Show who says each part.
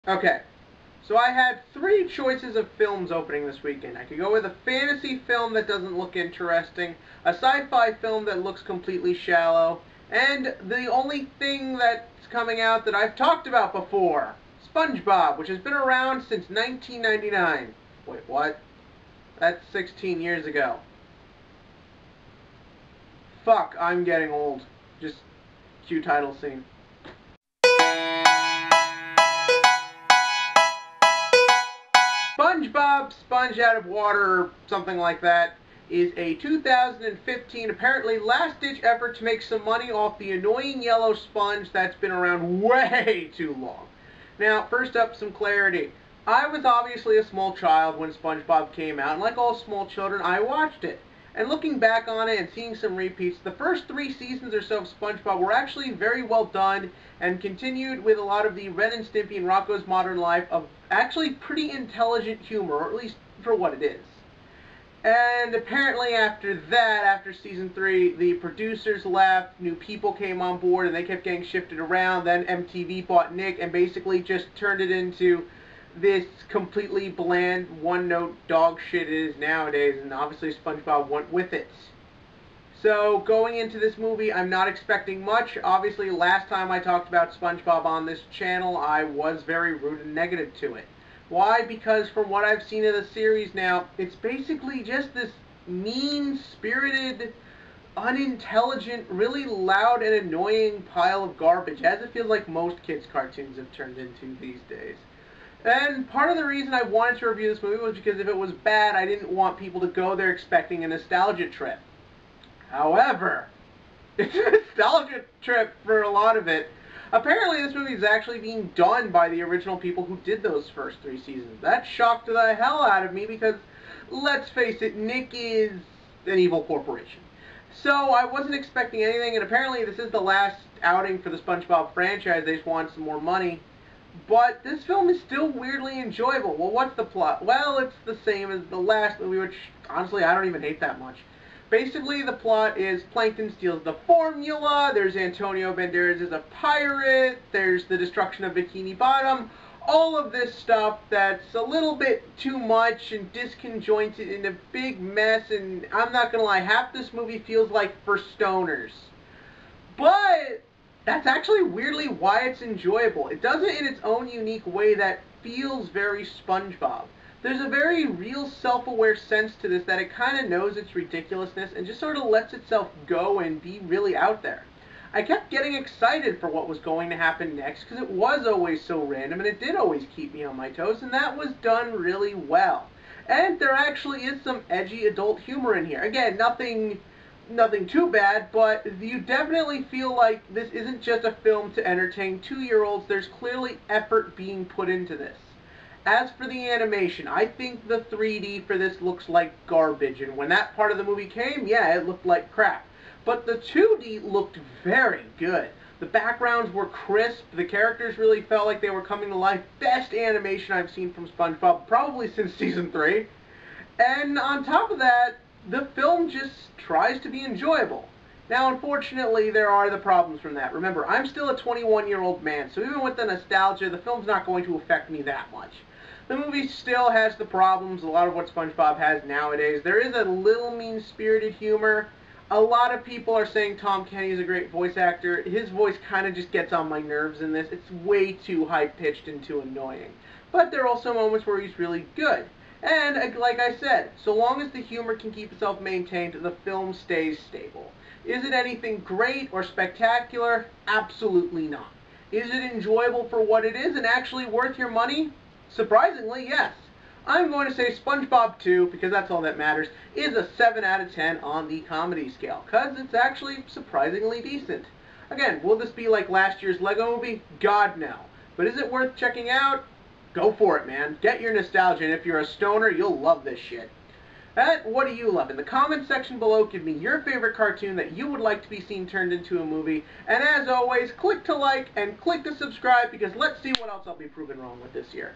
Speaker 1: Okay, so I had three choices of films opening this weekend. I could go with a fantasy film that doesn't look interesting, a sci-fi film that looks completely shallow, and the only thing that's coming out that I've talked about before, Spongebob, which has been around since 1999. Wait, what? That's 16 years ago. Fuck, I'm getting old. Just cue title scene. Spongebob, Sponge Out of Water, something like that, is a 2015 apparently last-ditch effort to make some money off the annoying yellow sponge that's been around way too long. Now, first up, some clarity. I was obviously a small child when SpongeBob came out, and like all small children, I watched it. And looking back on it and seeing some repeats, the first 3 seasons or so of SpongeBob were actually very well done and continued with a lot of the Ren and Stimpy and Rocko's Modern Life of actually pretty intelligent humor, or at least for what it is. And apparently after that, after season 3, the producers left, new people came on board, and they kept getting shifted around. Then MTV bought Nick and basically just turned it into this completely bland, one-note dog shit it is nowadays, and obviously SpongeBob went with it. So going into this movie, I'm not expecting much. Obviously, last time I talked about SpongeBob on this channel, I was very rude and negative to it. Why? Because from what I've seen of the series now, it's basically just this mean-spirited, unintelligent, really loud and annoying pile of garbage, as it feels like most kids' cartoons have turned into these days. And part of the reason I wanted to review this movie was because if it was bad, I didn't want people to go there expecting a nostalgia trip. However, it's a nostalgia trip for a lot of it. Apparently, this movie is actually being done by the original people who did those first 3 seasons. That shocked the hell out of me because, let's face it, Nick is an evil corporation. So I wasn't expecting anything, and apparently this is the last outing for the SpongeBob franchise. They just want some more money. But this film is still weirdly enjoyable. Well, what's the plot? Well, it's the same as the last movie, which, honestly, I don't even hate that much. Basically, the plot is Plankton steals the formula, there's Antonio Banderas as a pirate, there's the destruction of Bikini Bottom, all of this stuff that's a little bit too much and disconjointed in a big mess, and I'm not gonna lie, half this movie feels like for stoners. But that's actually weirdly why it's enjoyable. It does it in its own unique way that feels very SpongeBob. There's a very real self-aware sense to this that it kind of knows its ridiculousness and just sort of lets itself go and be really out there. I kept getting excited for what was going to happen next because it was always so random and it did always keep me on my toes, and that was done really well. And there actually is some edgy adult humor in here. Again, nothing too bad, but you definitely feel like this isn't just a film to entertain 2-year-olds. There's clearly effort being put into this. As for the animation, I think the 3D for this looks like garbage, and when that part of the movie came, yeah, it looked like crap. But the 2D looked very good. The backgrounds were crisp, the characters really felt like they were coming to life. Best animation I've seen from SpongeBob, probably since season 3. And on top of that, the film just tries to be enjoyable. Now, unfortunately, there are the problems from that. Remember, I'm still a 21-year-old man, so even with the nostalgia, the film's not going to affect me that much. The movie still has the problems, a lot of what SpongeBob has nowadays. There is a little mean-spirited humor. A lot of people are saying Tom Kenny is a great voice actor. His voice kind of just gets on my nerves in this. It's way too high-pitched and too annoying. But there are also moments where he's really good. And, like I said, so long as the humor can keep itself maintained, the film stays stable. Is it anything great or spectacular? Absolutely not. Is it enjoyable for what it is and actually worth your money? Surprisingly, yes. I'm going to say SpongeBob 2, because that's all that matters, is a 7 out of 10 on the comedy scale, because it's actually surprisingly decent. Again, will this be like last year's Lego Movie? God, no. But is it worth checking out? Go for it, man. Get your nostalgia, and if you're a stoner, you'll love this shit. What do you love? In the comments section below, give me your favorite cartoon that you would like to be seen turned into a movie. And as always, click to like and click to subscribe, because let's see what else I'll be proven wrong with this year.